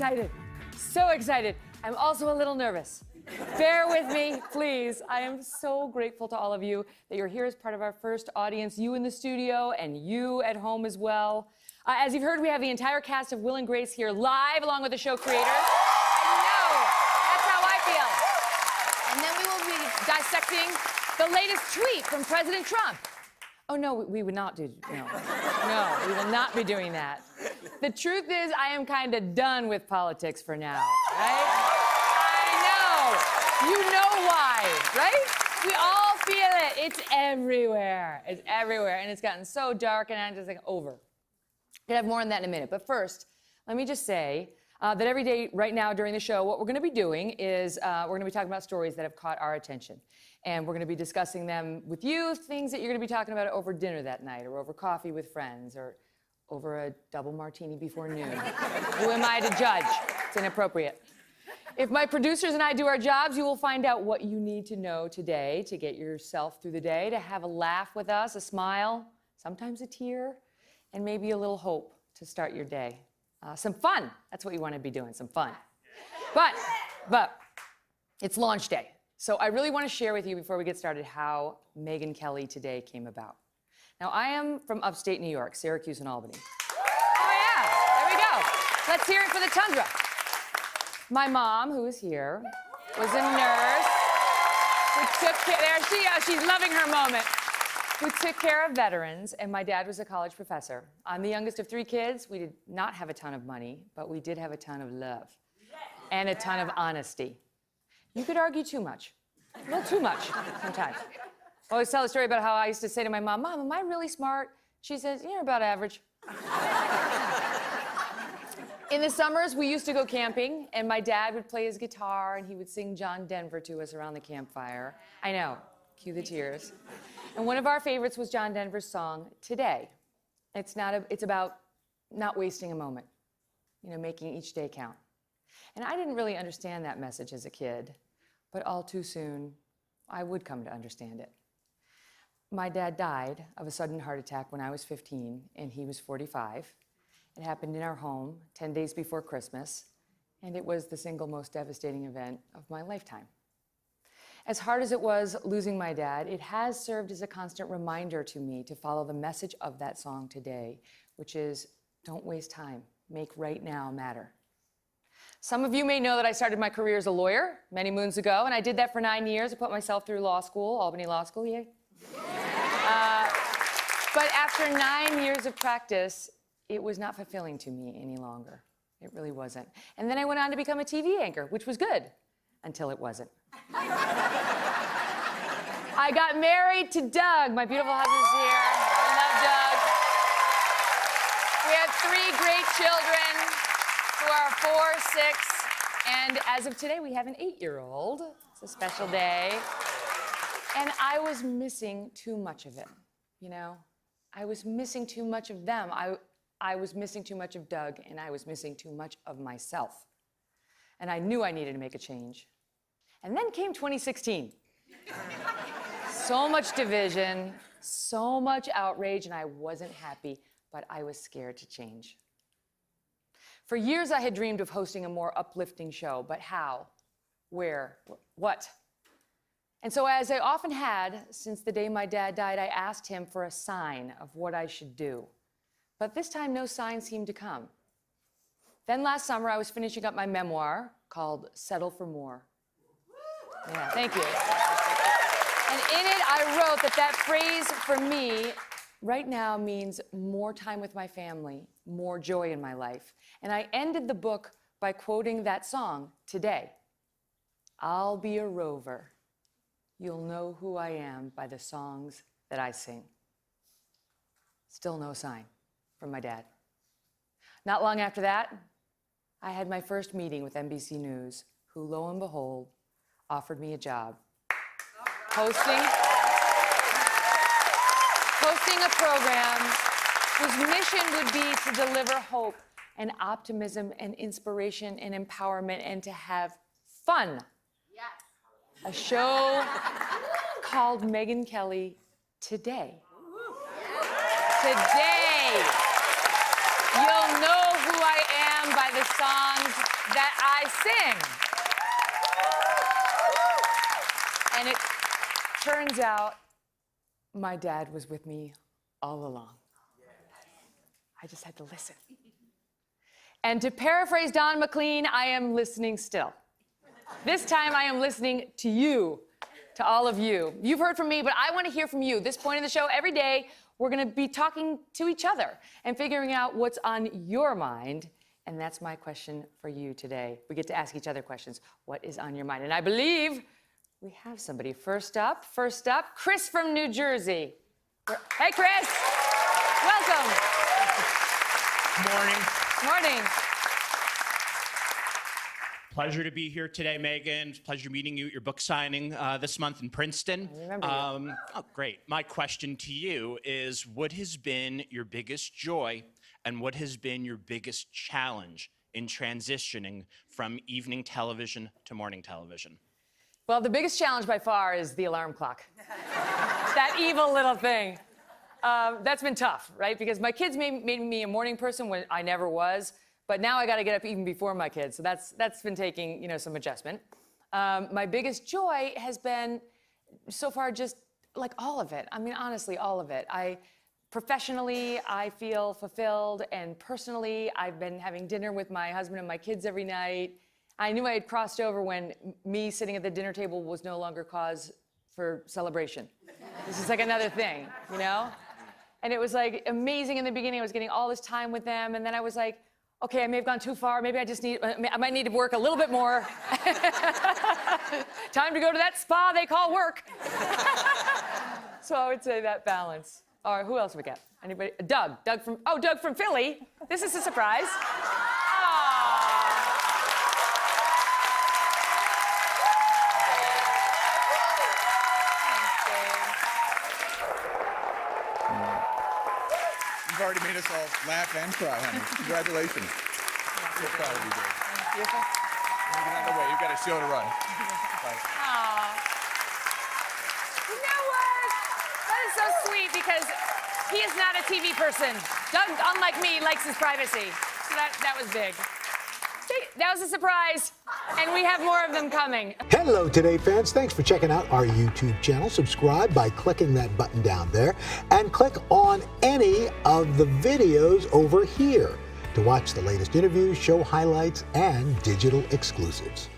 excited. So excited. I'm also a little nervous. Bear with me, please. I am so grateful to all of you that you're here as part of our first audience, you in the studio and you at home as well. As you've heard, we have the entire cast of Will and Grace here live, along with the show creators. I know, that's how I feel. And then we will be dissecting the latest tweet from President Trump. Oh, no, we would not do, no, we will not be doing that. The truth is, I am kind of done with politics for now, right? You know why, right? We all feel it. It's everywhere. It's everywhere. And it's gotten so dark, and I'm just like, over. We'll have more on that in a minute. But first, let me just say that every day right now during the show, what we're going to be doing is we're going to be talking about stories that have caught our attention. And we're going to be discussing them with you, things that you're going to be talking about over dinner that night, or over coffee with friends, or over a double martini before noon. Who am I to judge? It's inappropriate. If my producers and I do our jobs, you will find out what you need to know today to get yourself through the day, to have a laugh with us, a smile, sometimes a tear, and maybe a little hope to start your day. Some fun. That's what you want to be doing, some fun. But it's launch day. So I really want to share with you before we get started how Megyn Kelly Today came about. Now, I am from upstate New York, Syracuse and Albany. Oh, yeah. There we go. Let's hear it for the tundra. My mom, who is here, was a nurse who took care, there she is, she's loving her moment, who took care of veterans, and my dad was a college professor. I'm the youngest of 3 kids. We did not have a ton of money, but we did have a ton of love and a ton of honesty. You could argue too much, a little too much sometimes. I always tell a story about how I used to say to my mom, Mom, am I really smart? She says, you're about average. In the summers, we used to go camping, and my dad would play his guitar, and he would sing John Denver to us around the campfire. I know, cue the tears. And one of our favorites was John Denver's song, Today. It's about not wasting a moment, making each day count. And I didn't really understand that message as a kid, but all too soon, I would come to understand it. My dad died of a sudden heart attack when I was 15, and he was 45. It happened in our home 10 days before Christmas, and it was the single most devastating event of my lifetime. As hard as it was losing my dad, it has served as a constant reminder to me to follow the message of that song today, which is, don't waste time, make right now matter. Some of you may know that I started my career as a lawyer many moons ago, and I did that for 9 years. I put myself through law school, Albany Law School, yay. But after 9 years of practice, it was not fulfilling to me any longer. It really wasn't. And then I went on to become a TV anchor, which was good, until it wasn't. I got married to Doug. My beautiful husband's here. I love Doug. We have 3 great children who are 4, 6, and as of today, we have an 8-year-old. It's a special day. And I was missing too much of it, I was missing too much of them. I was missing too much of Doug, and I was missing too much of myself. And I knew I needed to make a change. And then came 2016. So much division, so much outrage, and I wasn't happy, but I was scared to change. For years, I had dreamed of hosting a more uplifting show, but how? Where? What? And so, as I often had since the day my dad died, I asked him for a sign of what I should do. But this time, no sign seemed to come. Then last summer, I was finishing up my memoir called Settle for More. Yeah, thank you. And in it, I wrote that phrase for me right now means more time with my family, more joy in my life. And I ended the book by quoting that song, Today. I'll be a rover. You'll know who I am by the songs that I sing. Still no sign from my dad. Not long after that, I had my first meeting with NBC News, who, lo and behold, offered me a job. Hosting a program whose mission would be to deliver hope and optimism and inspiration and empowerment and to have fun. Yes. A show called Megyn Kelly Today. Today, you'll know who I am by the songs that I sing. And it turns out my dad was with me all along. I just had to listen. And to paraphrase Don McLean, I am listening still. This time I am listening to you, to all of you. You've heard from me, but I want to hear from you. This point in the show, every day, we're going to be talking to each other and figuring out what's on your mind. And that's my question for you today. We get to ask each other questions. What is on your mind? And I believe we have somebody. First up, Chris from New Jersey. Hey, Chris. Welcome. Morning. Morning. Pleasure to be here today, Megyn. Pleasure meeting you at your book signing this month in Princeton. I remember you. Oh, great. My question to you is, what has been your biggest joy and what has been your biggest challenge in transitioning from evening television to morning television? Well, the biggest challenge by far is the alarm clock. That evil little thing. That's been tough, right? Because my kids made me a morning person when I never was. But now I got to get up even before my kids, so that's been taking some adjustment. My biggest joy has been so far just like all of it. I mean, honestly, all of it. Professionally, I feel fulfilled, and personally, I've been having dinner with my husband and my kids every night. I knew I had crossed over when me sitting at the dinner table was no longer cause for celebration. This is like another thing, And it was like amazing in the beginning. I was getting all this time with them, and then I was like, okay, I may have gone too far. Maybe I might need to work a little bit more. Time to go to that spa they call work. So I would say that balance. All right, who else we got? Anybody? Doug from Philly. This is a surprise. You've already made us all laugh and cry, honey. Congratulations. So proud of you, Dave. Thank you. Get out of the way. You've got a show to run. Bye. You know what? That is so sweet because he is not a TV person. Doug, unlike me, likes his privacy. So that was big. See, that was a surprise. And we have more of them coming. Hello, Today fans. Thanks for checking out our YouTube channel. Subscribe by clicking that button down there and click on any of the videos over here to watch the latest interviews, show highlights, and digital exclusives.